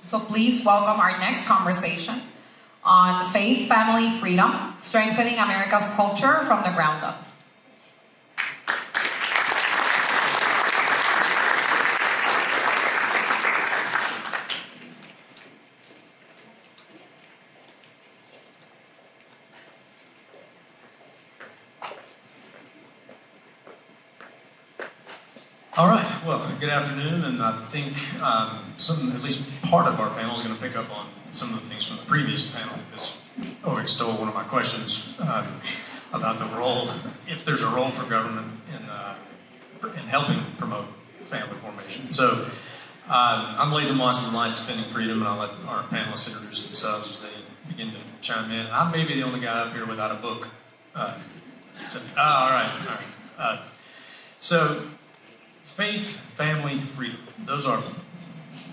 So please welcome our next conversation on faith, family, freedom, strengthening America's culture from the ground up. All right, well, good afternoon, and I think at least part of our panel is going to pick up on some of the things from the previous panel, because Oleg stole one of my questions about the role, if there's a role for government in helping promote family formation. So I'm Lathan with Alliance Defending Freedom, and I'll let our panelists introduce themselves as they begin to chime in. I may be the only guy up here without a book. All right. So faith, family, freedom. Those are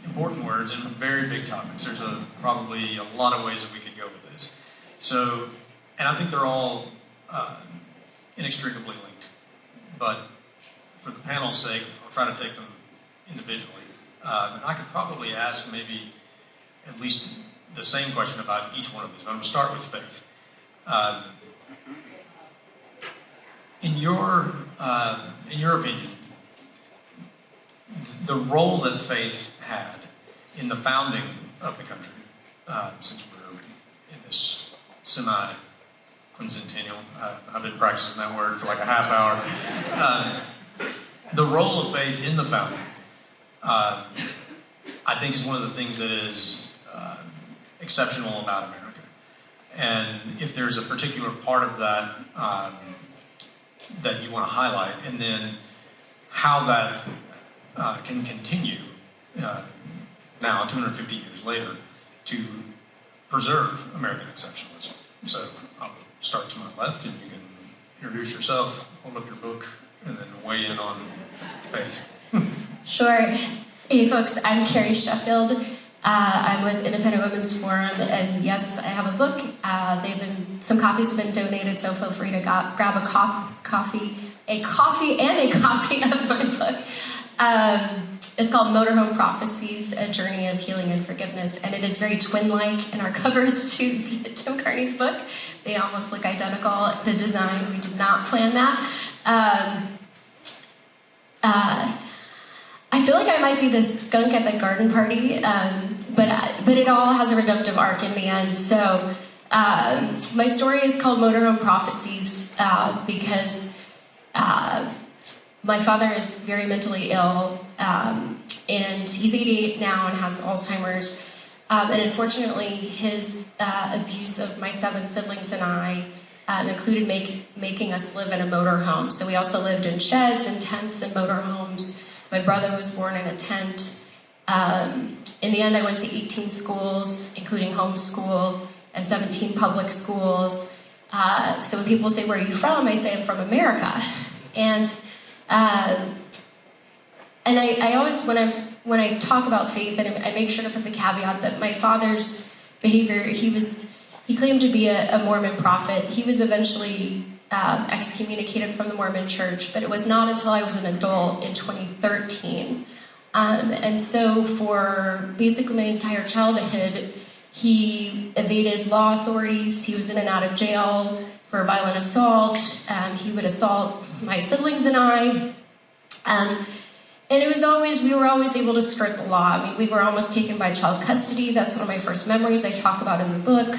important words and very big topics. There's probably a lot of ways that we could go with this. So, and I think they're all inextricably linked. But for the panel's sake, I'll try to take them individually. And I could probably ask maybe at least the same question about each one of these. But I'm going to start with faith. In your opinion, the role that faith had in the founding of the country, since we're in this semi-quincentennial, I've been practicing that word for like a half hour, the role of faith in the founding, I think is one of the things that is exceptional about America. And if there's a particular part of that that you want to highlight, and then how that can continue now, 250 years later, to preserve American exceptionalism. So I'll start to my left, and you can introduce yourself, hold up your book, and then weigh in on faith. Sure. Hey folks, I'm Carrie, Sheffield. I'm with Independent Women's Forum, and yes, I have a book. Some copies have been donated, so feel free to grab a coffee and a copy of my book. It's called Motorhome Prophecies, A Journey of Healing and Forgiveness, and it is very twin-like in our covers to Tim Carney's book. They almost look identical. The design, we did not plan that. I feel like I might be the skunk at the garden party, but it all has a redemptive arc in the end. So my story is called Motorhome Prophecies because my father is very mentally ill, and he's 88 now and has Alzheimer's. And unfortunately, his abuse of my 7 siblings and I included making us live in a motorhome. So we also lived in sheds and tents and motorhomes. My brother was born in a tent. In the end, I went to 18 schools, including homeschool, and 17 public schools. So when people say, "Where are you from?" I say, "I'm from America." And I always, when I talk about faith, and I make sure to put the caveat that my father's behavior, he claimed to be a Mormon prophet. He was eventually excommunicated from the Mormon Church, but it was not until I was an adult in 2013. And so for basically my entire childhood, he evaded law authorities. He was in and out of jail for violent assault. He would assault my siblings and I. And we were always able to skirt the law. I mean, we were almost taken by child custody. That's one of my first memories I talk about in the book,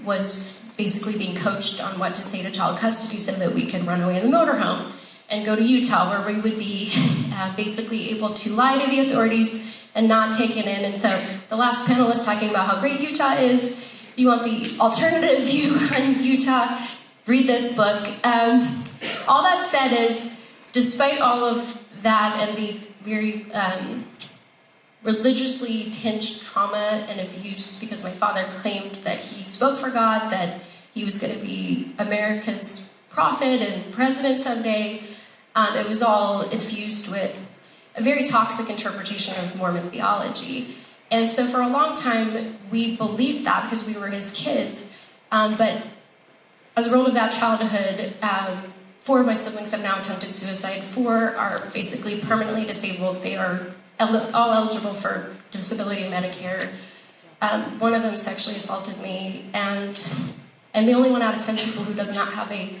was basically being coached on what to say to child custody so that we could run away in the motorhome and go to Utah, where we would be basically able to lie to the authorities and not taken in. And so the last panelist talking about how great Utah is, you want the alternative view on Utah, read this book. All that said is, despite all of that and the very religiously tinged trauma and abuse, because my father claimed that he spoke for God, that he was going to be America's prophet and president someday, it was all infused with a very toxic interpretation of Mormon theology. And so for a long time, we believed that because we were his kids. But as a result of that childhood, 4 of my siblings have now attempted suicide. 4 are basically permanently disabled. They are all eligible for disability Medicare. One of them sexually assaulted me, and I'm the only one out of 10 people who does not have a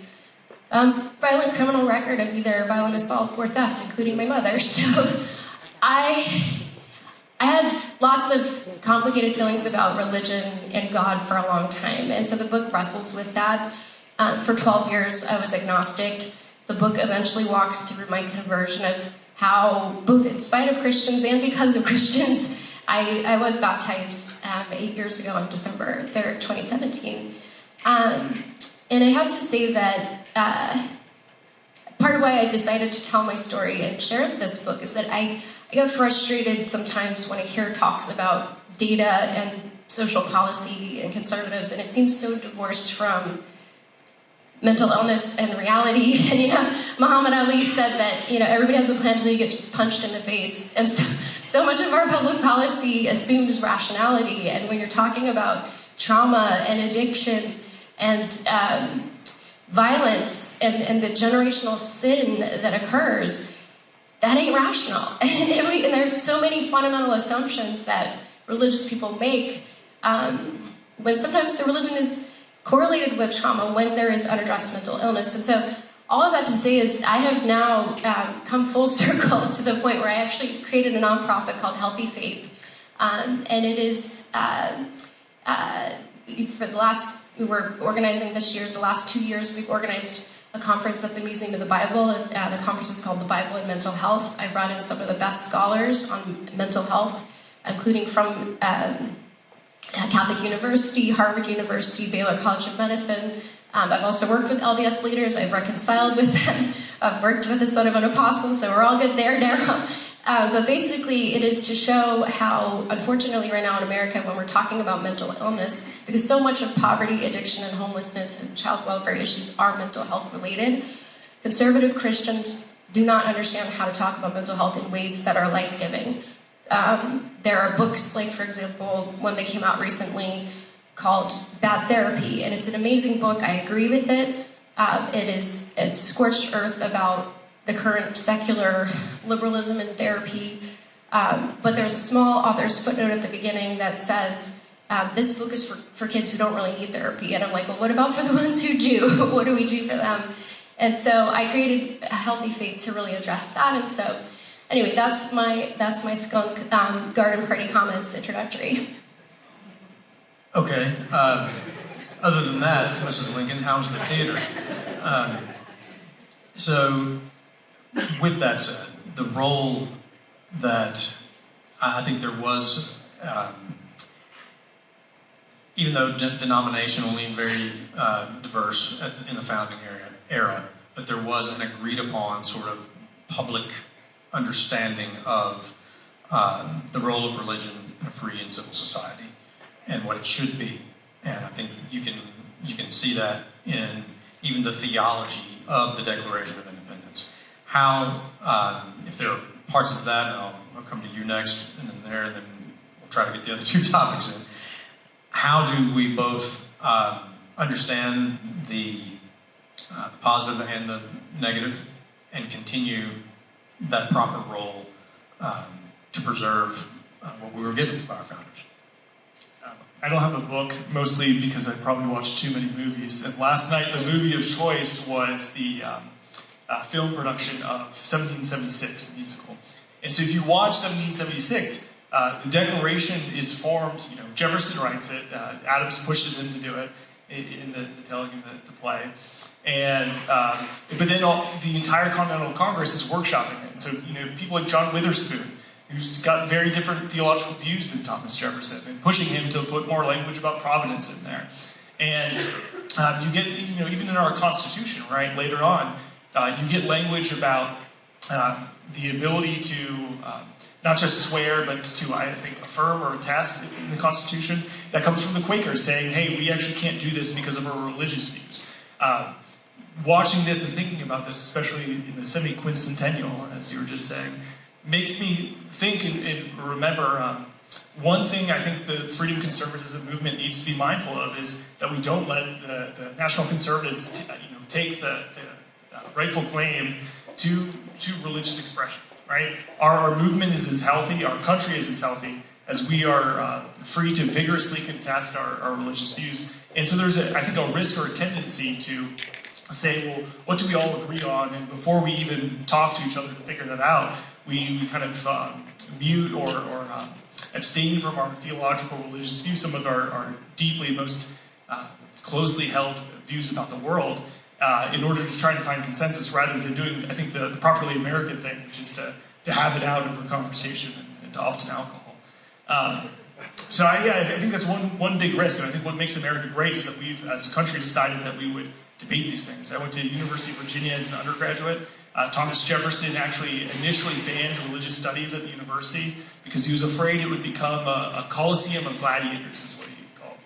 violent criminal record of either violent assault or theft, including my mother. So I had lots of complicated feelings about religion and God for a long time, and so the book wrestles with that. For 12 years, I was agnostic. The book eventually walks through my conversion of how, both in spite of Christians and because of Christians, I was baptized 8 years ago on December 3rd, 2017. And I have to say that part of why I decided to tell my story and share this book is that I get frustrated sometimes when I hear talks about data and social policy and conservatives, and it seems so divorced from mental illness and reality. And Muhammad Ali said that everybody has a plan until you get punched in the face, and so much of our public policy assumes rationality. And when you're talking about trauma and addiction and violence and the generational sin that occurs, that ain't rational. And there are so many fundamental assumptions that religious people make when sometimes the religion is correlated with trauma when there is unaddressed mental illness. And so all of that to say is I have now come full circle to the point where I actually created a nonprofit called Healthy Faith. And it is, we were organizing this year's, the last 2 years, we've organized a conference at the Museum of the Bible. The conference is called The Bible and Mental Health. I brought in some of the best scholars on mental health, including from Catholic University, Harvard University, Baylor College of Medicine. I've also worked with LDS leaders. I've reconciled with them. I've worked with the son of an apostle, so we're all good there now. But basically, it is to show how, unfortunately, right now in America, when we're talking about mental illness, because so much of poverty, addiction, and homelessness and child welfare issues are mental health related, conservative Christians do not understand how to talk about mental health in ways that are life-giving. There are books, like, for example, one that came out recently called Bad Therapy, and it's an amazing book. I agree with it. It's scorched earth about the current secular liberalism in therapy, but there's a small author's footnote at the beginning that says, this book is for kids who don't really need therapy. And I'm like, well, what about for the ones who do? What do we do for them? And so I created a Healthy Faith to really address that. And so anyway, that's my skunk garden party comments introductory. Okay. Other than that, Mrs. Lincoln, how's the theater? So, with that said, the role that I think there was, even though denominationally and very diverse in the founding era, but there was an agreed upon sort of public understanding of the role of religion in a free and civil society and what it should be. And I think you can see that in even the theology of the Declaration of Independence. How, if there are parts of that, and I'll come to you next, and then there, and then we'll try to get the other two topics in. How do we both understand the positive and the negative, and continue that proper role to preserve what we were given by our founders? I don't have a book, mostly because I probably watched too many movies. And last night, the movie of choice was the film production of 1776, the musical. And so if you watch 1776, the Declaration is formed, Jefferson writes it, Adams pushes him to do it in the telling in the play. And, but then the entire Continental Congress is workshopping it. So, people like John Witherspoon, who's got very different theological views than Thomas Jefferson, and pushing him to put more language about providence in there. And you get, even in our Constitution, right, later on, you get language about the ability to not just swear, but to, I think, affirm or attest in the Constitution. That comes from the Quakers saying, hey, we actually can't do this because of our religious views. Watching this and thinking about this, especially in the semi-quincentennial, as you were just saying, makes me think and remember one thing I think the freedom conservatism movement needs to be mindful of is that we don't let the national conservatives take the rightful claim to religious expression, right? Our movement is as healthy, our country is as healthy as we are free to vigorously contest our religious views. And so there's, I think, a risk or a tendency to say, well, what do we all agree on? And before we even talk to each other to figure that out, we kind of mute or abstain from our theological religious views, some of our deeply, most closely held views about the world, in order to try to find consensus rather than doing, I think, the properly American thing, which is to have it out over conversation and often alcohol. So I think that's one big risk, and I think what makes America great is that we've, as a country, decided that we would debate these things. I went to University of Virginia as an undergraduate. Thomas Jefferson actually initially banned religious studies at the university because he was afraid it would become a coliseum of gladiators, is what he called.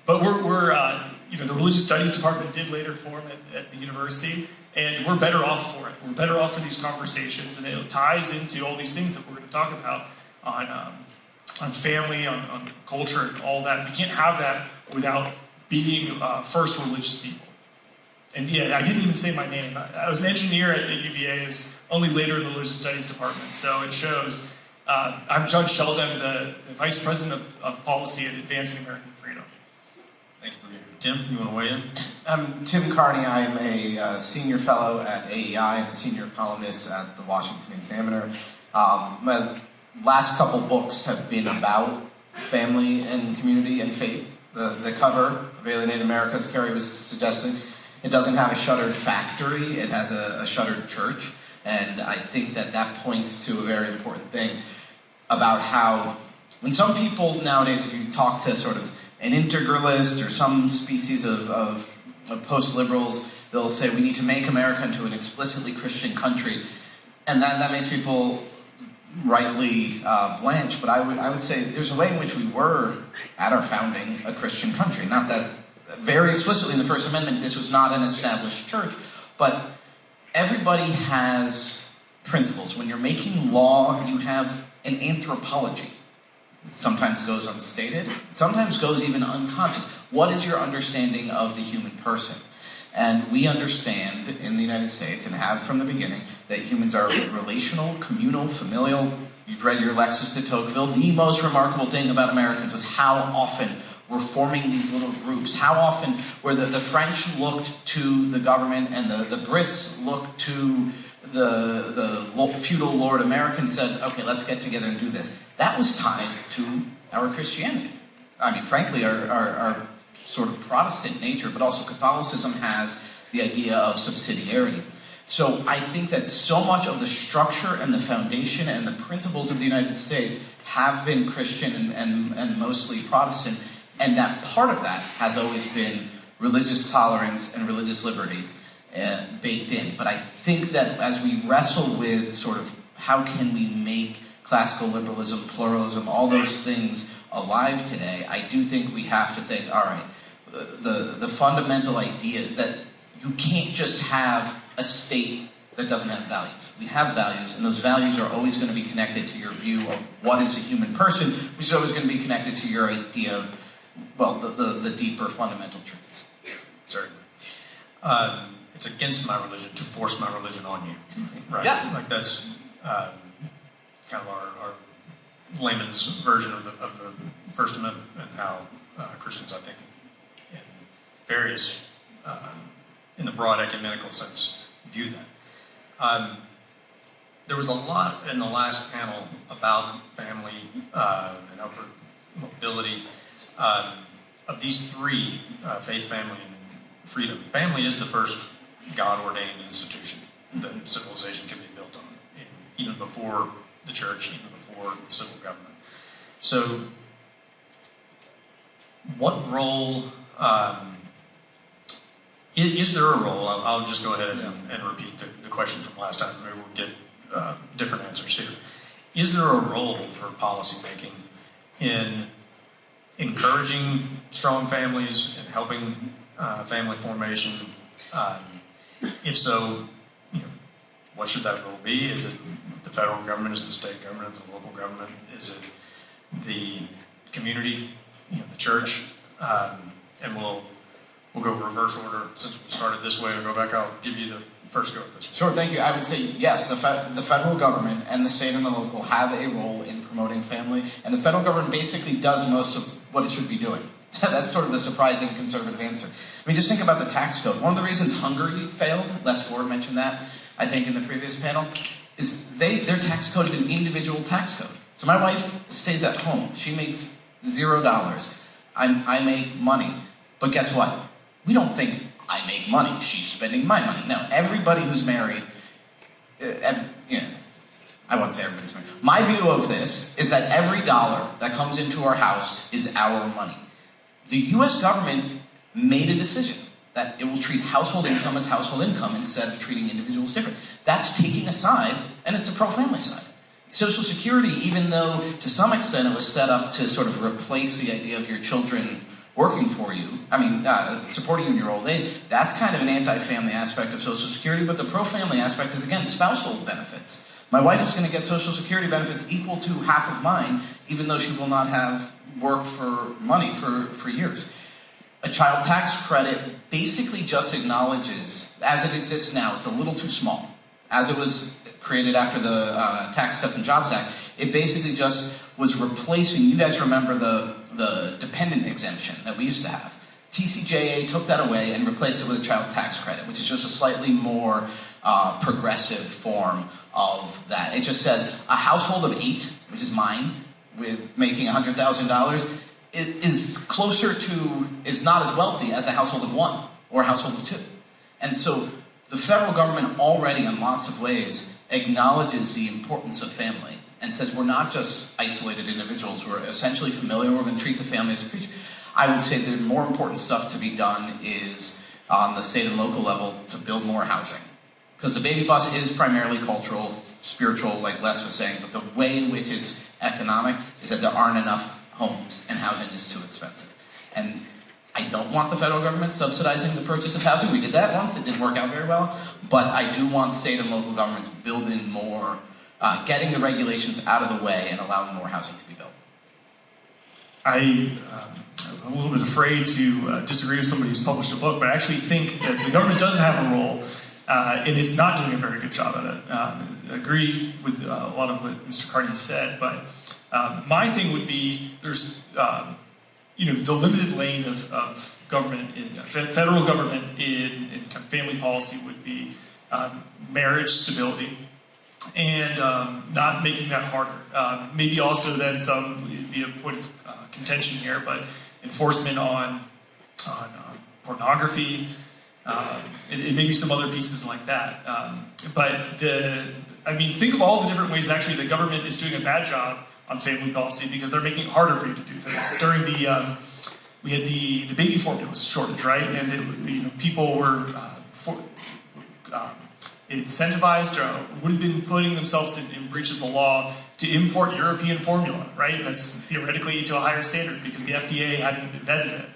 But the religious studies department did later form at the university, and we're better off for it. We're better off for these conversations, and it ties into all these things that we're going to talk about on family, on culture, and all that. We can't have that without being first religious people. And yeah, I didn't even say my name. I was an engineer at UVA. It was only later in the religious studies department, so it shows. I'm Judge Shelton. I'm the Vice President of Policy at Advancing American Freedom. Thank you for being here. Tim, you want to weigh in? I'm Tim Carney. I'm a senior fellow at AEI and senior columnist at the Washington Examiner. My last couple books have been about family and community and faith. The cover of Alienated America, as Carrie was suggesting, it doesn't have a shuttered factory, it has a shuttered church. And I think that points to a very important thing about how, when some people nowadays, if you talk to sort of an integralist or some species of post-liberals, they'll say we need to make America into an explicitly Christian country. And that makes people rightly blanch, but I would say there's a way in which we were, at our founding, a Christian country. Not that, very explicitly in the First Amendment, this was not an established church, but everybody has principles. When you're making law, you have an anthropology. It sometimes goes unstated, it sometimes goes even unconscious. What is your understanding of the human person? And we understand in the United States, and have from the beginning, that humans are relational, communal, familial. You've read your Lexis de Tocqueville. The most remarkable thing about Americans was how often we're forming these little groups. How often where the French looked to the government and the Brits looked to the feudal lord. Americans said, okay, let's get together and do this. That was tied to our Christianity. I mean, frankly, our sort of Protestant nature, but also Catholicism has the idea of subsidiarity. So I think that so much of the structure and the foundation and the principles of the United States have been Christian and mostly Protestant, and that part of that has always been religious tolerance and religious liberty baked in. But I think that as we wrestle with sort of how can we make classical liberalism, pluralism, all those things alive today, I do think we have to think, all right, the fundamental idea that you can't just have a state that doesn't have values. We have values, and those values are always going to be connected to your view of what is a human person, which is always going to be connected to your idea of, well, the deeper fundamental truths. Certainly. It's against my religion to force my religion on you, right? Yeah. Like that's kind of our layman's version of the First Amendment, and how Christians, I think, in various, in the broad ecumenical sense, view that. There was a lot in the last panel about family and upward mobility. Of these three, faith, family, and freedom, family is the first God-ordained institution that civilization can be built on, even before the church, even before the civil government. So, what role, is there a role, I'll just go ahead and repeat the question from last time, maybe we'll get different answers here. Is there a role for policymaking in encouraging strong families and helping family formation? If so, what should that role be? Is it the federal government? Is it the state government? Is it the local government? Is it the community, the church? And we'll go reverse order. Since we started this way, we'll go back. I'll give you first go at this. Sure, thank you. I would say yes, the federal government and the state and the local have a role in promoting family, and the federal government basically does most of what it should be doing. That's sort of the surprising conservative answer. I mean, just think about the tax code. One of the reasons Hungary failed, Les Ford mentioned that, I think, in the previous panel, is their tax code is an individual tax code. So my wife stays at home. She makes $0. I make money. But guess what? We don't think I make money. She's spending my money. No, everybody who's married, I won't say everybody's married. My view of this is that every dollar that comes into our house is our money. The US government made a decision that it will treat household income as household income instead of treating individuals different. That's taking a side, and it's a pro-family side. Social Security, even though to some extent it was set up to sort of replace the idea of your children working for you, supporting you in your old age, that's kind of an anti-family aspect of Social Security, but the pro-family aspect is, again, spousal benefits. My wife is going to get Social Security benefits equal to half of mine, even though she will not have worked for money for years. A child tax credit basically just acknowledges, as it exists now, it's a little too small. As it was created after the Tax Cuts and Jobs Act, it basically just was replacing, you guys remember the dependent exemption that we used to have. TCJA took that away and replaced it with a child tax credit, which is just a slightly more progressive form of that. It just says a household of 8, which is mine, with making $100,000, is not as wealthy as a household of 1 or a household of 2. And so the federal government already, in lots of ways, acknowledges the importance of family and says we're not just isolated individuals, we're essentially familiar, we're going to treat the family as a creature. I would say the more important stuff to be done is on the state and local level to build more housing. Because the baby bust is primarily cultural, spiritual, like Les was saying, but the way in which it's economic is that there aren't enough homes and housing is too expensive. And I don't want the federal government subsidizing the purchase of housing. We did that once, it didn't work out very well. But I do want state and local governments building more, getting the regulations out of the way and allowing more housing to be built. I'm a little bit afraid to disagree with somebody who's published a book, but I actually think that the government does have a role, and it's not doing a very good job at it. I agree with a lot of what Mr. Carney said, but my thing would be there's the limited lane of government, federal government in kind of family policy would be marriage stability and not making that harder. Maybe also then some would be a point of contention here, but enforcement on pornography, and maybe some other pieces like that. But think of all the different ways actually the government is doing a bad job on family policy because they're making it harder for you to do things. During we had the baby formula shortage, right? And people were incentivized or would have been putting themselves in breach of the law to import European formula, right? That's theoretically to a higher standard because the FDA hadn't vetted it.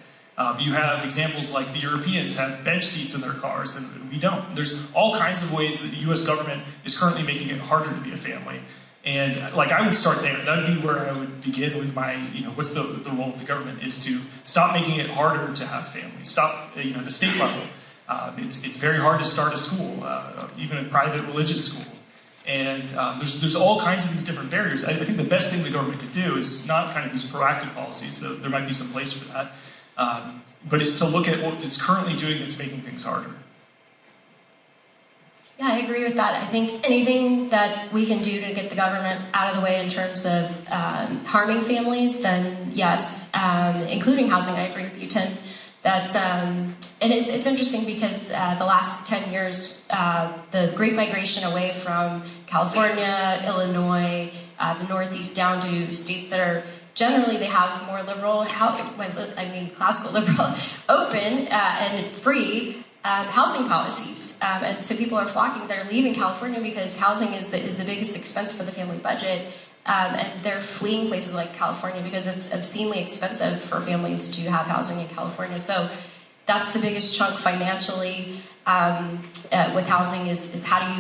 You have examples like the Europeans have bench seats in their cars and we don't. There's all kinds of ways that the US government is currently making it harder to be a family. And I would start there. That would be where I would begin with my, what's the role of the government is to stop making it harder to have families. Stop, the state level. It's very hard to start a school, even a private religious school. And there's all kinds of these different barriers. I think the best thing the government could do is not kind of these proactive policies, though there might be some place for that, but it's to look at what it's currently doing that's making things harder. Yeah, I agree with that. I think anything that we can do to get the government out of the way in terms of harming families, then yes, including housing. I agree with you, Tim. That and it's interesting because the last 10 years, the great migration away from California, Illinois, the Northeast down to states that are generally they have more liberal, classical liberal, open and free housing policies, and so people are flocking. They're leaving California because housing is the biggest expense for the family budget. And they're fleeing places like California because it's obscenely expensive for families to have housing in California. So that's the biggest chunk financially with housing is how do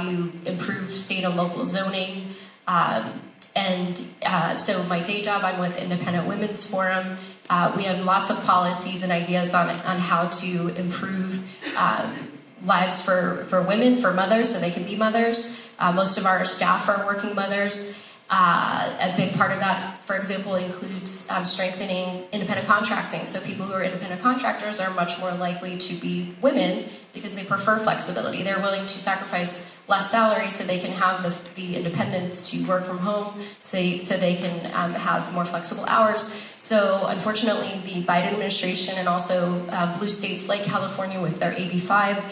you improve state and local zoning. So my day job, I'm with Independent Women's Forum. We have lots of policies and ideas on how to improve lives for women, for mothers, so they can be mothers. Most of our staff are working mothers. A big part of that, for example, includes strengthening independent contracting. So people who are independent contractors are much more likely to be women because they prefer flexibility. They're willing to sacrifice less salary so they can have the independence to work from home, so they can have more flexible hours. So unfortunately, the Biden administration and also blue states like California with their AB5,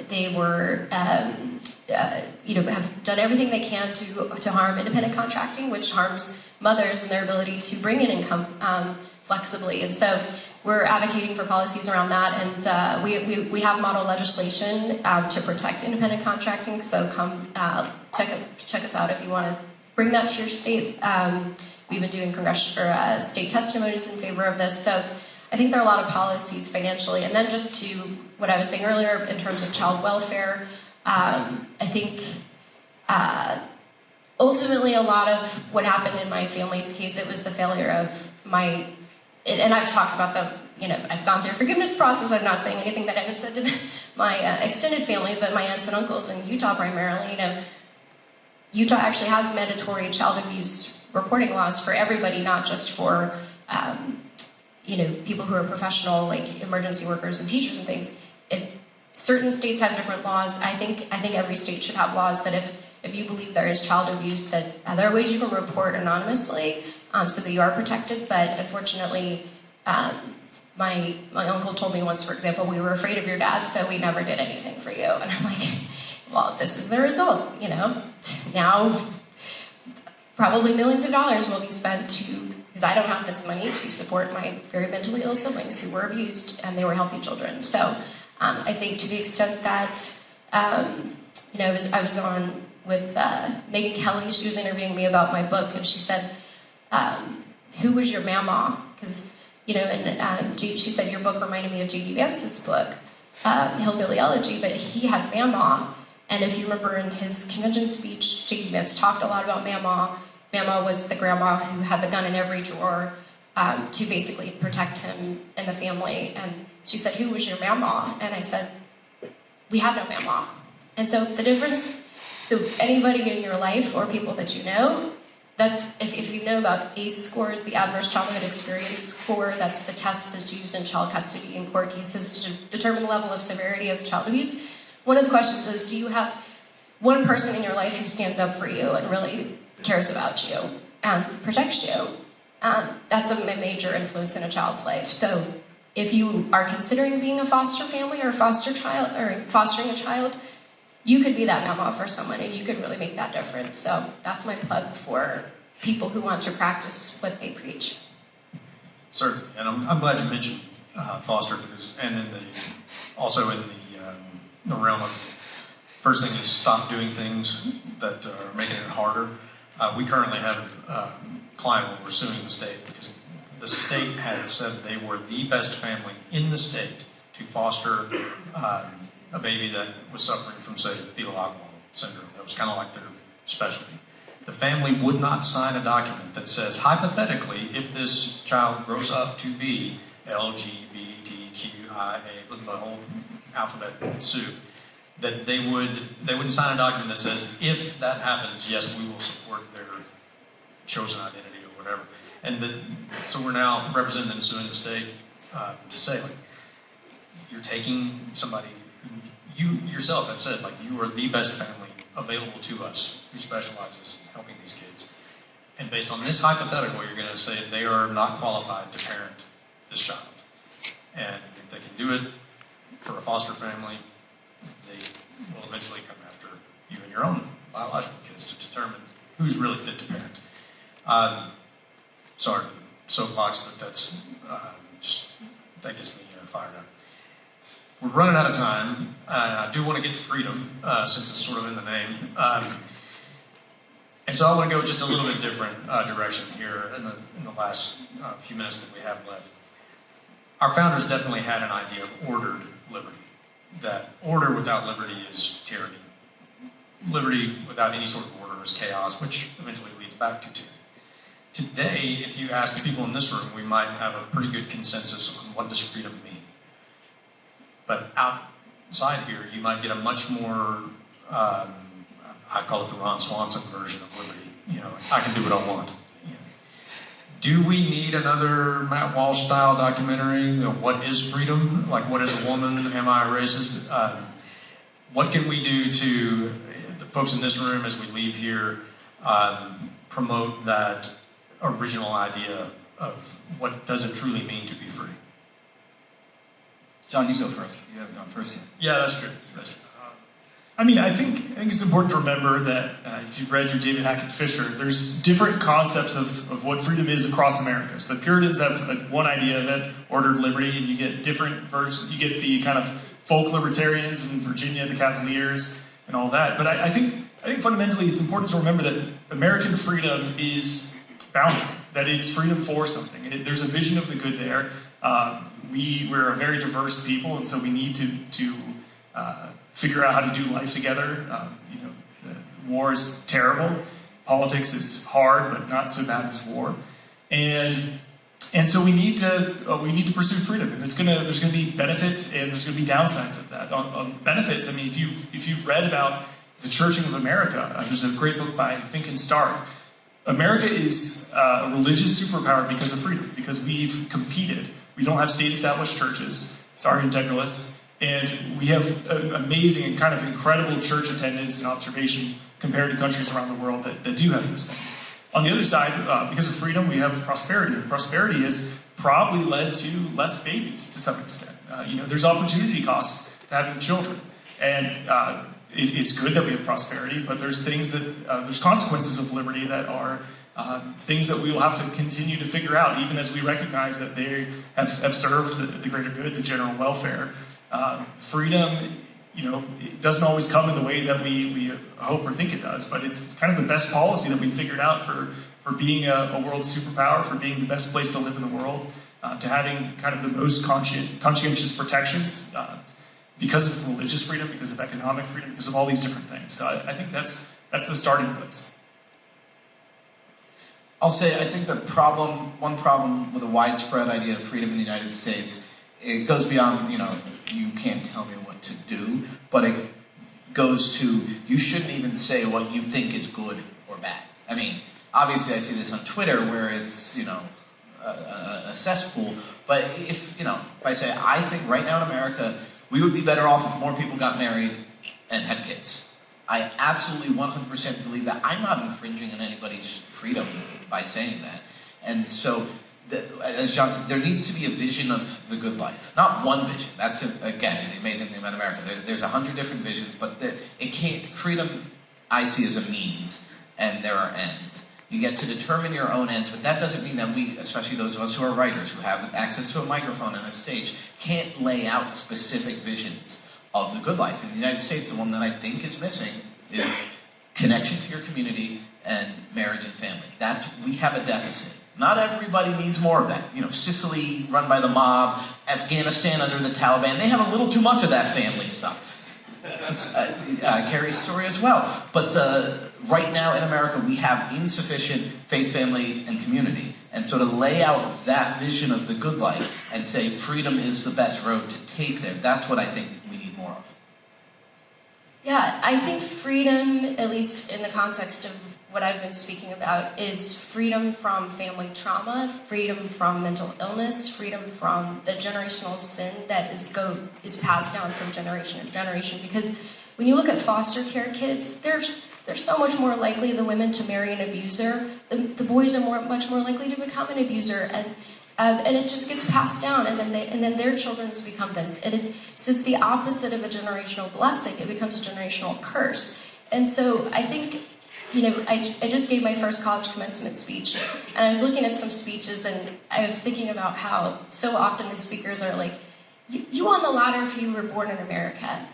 they were, have done everything they can to harm independent contracting, which harms mothers and their ability to bring in income flexibly. And so we're advocating for policies around that, and we have model legislation to protect independent contracting. So come check us out if you want to bring that to your state. We've been doing congressional or state testimonies in favor of this. So I think there are a lot of policies financially. And then just to what I was saying earlier in terms of child welfare, I think ultimately a lot of what happened in my family's case, it was the failure of and I've talked about I've gone through a forgiveness process. I'm not saying anything that I haven't said to my extended family, but my aunts and uncles in Utah primarily, Utah actually has mandatory child abuse reporting laws for everybody, not just for people who are professional, like emergency workers and teachers and things. If certain states have different laws, I think every state should have laws that if you believe there is child abuse, that there are ways you can report anonymously so that you are protected. But unfortunately, my uncle told me once, for example, we were afraid of your dad, so we never did anything for you. And I'm like, well, this is the result, Now, probably millions of dollars will be spent because I don't have this money to support my very mentally ill siblings who were abused, and they were healthy children. So I think to the extent that, I was on with Megan Kelly. She was interviewing me about my book, and she said, who was your mama? Because, she said, your book reminded me of J.D. Vance's book, Hillbilly Elegy, but he had mama. And if you remember in his convention speech, J.D. Vance talked a lot about mama. Mama was the grandma who had the gun in every drawer to basically protect him and the family. And she said, who was your mama? And I said, we had no mama. And so the difference, so anybody in your life or people that you know, that's, if you know about ACE scores, the Adverse Childhood Experience Score, that's the test that's used in child custody and court cases to determine the level of severity of child abuse. One of the questions is, do you have one person in your life who stands up for you and really cares about you and protects you? That's a major influence in a child's life. So if you are considering being a foster family or a foster child or fostering a child, you could be that mama for someone and you could really make that difference. So that's my plug for people who want to practice what they preach. Certainly, and I'm glad you mentioned foster, because, and also in the realm of, first thing is stop doing things that are making it harder. We currently have a client where we're suing the state because the state had said they were the best family in the state to foster a baby that was suffering from, say, fetal alcohol syndrome. That was kind of like their specialty. The family would not sign a document that says, hypothetically, if this child grows up to be LGBTQIA, look at the whole alphabet soup, that they wouldn't sign a document that says, if that happens, yes, we will support their chosen identity or whatever. And so we're now representing them suing the state to say, like, you're taking somebody who you yourself have said, like, you are the best family available to us who specializes in helping these kids. And based on this hypothetical, you're going to say they are not qualified to parent this child. And if they can do it for a foster family, they will eventually come after you and your own biological kids to determine who's really fit to parent. Sorry, soapbox, but that's that gets me fired up. We're running out of time. I do want to get to freedom, since it's sort of in the name. And so I want to go just a little bit different direction here in the last few minutes that we have left. Our founders definitely had an idea of ordered liberty, that order without liberty is tyranny. Liberty without any sort of order is chaos, which eventually leads back to tyranny. Today, if you ask the people in this room, we might have a pretty good consensus on what does freedom mean. But out side here, you might get a much more, I call it the Ron Swanson version of liberty. You know, I can do what I want. You know. Do we need another Matt Walsh style documentary? You know, what is freedom? Like, what is a woman? Am I a racist? What can we do to, the folks in this room as we leave here, promote that original idea of what does it truly mean to be free? John, you go first. You haven't gone first yet. Yeah, that's true. That's true. I mean, I think it's important to remember that if you've read your David Hackett Fisher, there's different concepts of what freedom is across America. So the Puritans have one idea of it, ordered liberty, and you get different versions. You get the kind of folk libertarians in Virginia, the Cavaliers, and all that. But I think fundamentally it's important to remember that American freedom is bounded, that it's freedom for something. There's a vision of the good there. We're a very diverse people, and so we need to figure out how to do life together. You know, the war is terrible. Politics is hard, but not so bad as war. And so we need to pursue freedom, and there's gonna be benefits and there's gonna be downsides of that. On benefits, I mean, if you've read about the Churching of America, there's a great book by Fink and Stark. America is a religious superpower because of freedom, because we've competed. We don't have state-established churches. Sorry, integralists. And we have amazing and kind of incredible church attendance and observation compared to countries around the world that do have those things. On the other side, because of freedom, we have prosperity. And prosperity has probably led to less babies to some extent. You know, there's opportunity costs to having children. And it's good that we have prosperity, but there's things that, there's consequences of liberty that are things that we will have to continue to figure out, even as we recognize that they have served the greater good, the general welfare. Freedom, you know, it doesn't always come in the way that we hope or think it does, but it's kind of the best policy that we figured out for being a world superpower, for being the best place to live in the world, to having kind of the most conscientious protections because of religious freedom, because of economic freedom, because of all these different things. So I think that's the starting place. I'll say I think one problem with a widespread idea of freedom in the United States, it goes beyond, you know, you can't tell me what to do, but it goes to, you shouldn't even say what you think is good or bad. I mean, obviously I see this on Twitter where it's, you know, a cesspool, but if I say, I think right now in America, we would be better off if more people got married and had kids. I absolutely 100% believe that. I'm not infringing on anybody's freedom by saying that. And so, as John said, there needs to be a vision of the good life. Not one vision. That's, again, the amazing thing about America. There's 100 different visions, but it can't, freedom I see as a means, and there are ends. You get to determine your own ends, but that doesn't mean that we, especially those of us who are writers, who have access to a microphone and a stage, can't lay out specific visions of the good life. In the United States, the one that I think is missing is connection to your community and marriage and family. We have a deficit. Not everybody needs more of that. You know, Sicily run by the mob, Afghanistan under the Taliban, they have a little too much of that family stuff. That's Carrie's story as well. But right now in America, we have insufficient faith, family, and community. And so to lay out that vision of the good life and say freedom is the best road to take there, that's what I think we need more of. Yeah, I think freedom, at least in the context of what I've been speaking about, is freedom from family trauma, freedom from mental illness, freedom from the generational sin that is passed down from generation to generation. Because when you look at foster care kids, they're so much more likely, the women, to marry an abuser. The boys are much more likely to become an abuser, and it just gets passed down, and then their children become this. So it's the opposite of a generational blessing. It becomes a generational curse. And so I think, you know, I just gave my first college commencement speech, and I was looking at some speeches, and I was thinking about how so often the speakers are like, you won the ladder if you were born in America.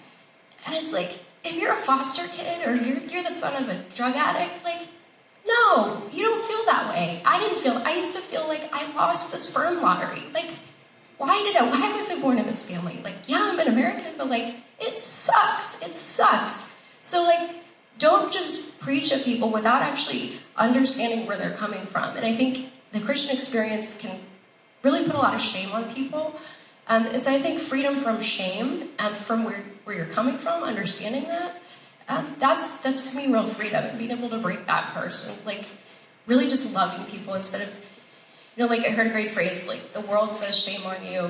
And it's like, if you're a foster kid or you're the son of a drug addict, like, no, you don't feel that way. I used to feel like I lost the sperm lottery. Like, why was I born in this family? Like, yeah, I'm an American, but like, it sucks. It sucks. So like, don't just preach at people without actually understanding where they're coming from. And I think the Christian experience can really put a lot of shame on people. And so I think freedom from shame and from where where you're coming from, understanding that, that's to me real freedom, and being able to break that curse and like really just loving people instead of, you know, like I heard a great phrase, like the world says shame on you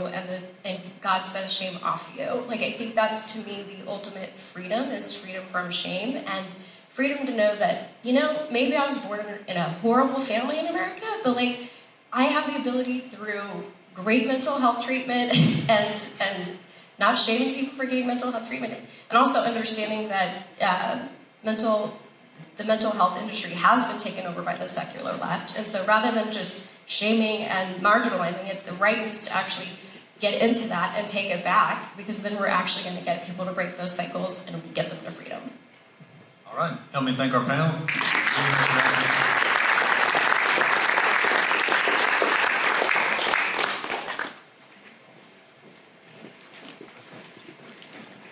and God says shame off you. Like I think that's to me the ultimate freedom, is freedom from shame, and freedom to know that, you know, maybe I was born in a horrible family in America, but like I have the ability through great mental health treatment and not shaming people for getting mental health treatment, and also understanding that the mental health industry has been taken over by the secular left. And so rather than just shaming and marginalizing it, the right needs to actually get into that and take it back, because then we're actually going to get people to break those cycles and get them to freedom. All right, help me thank our panel.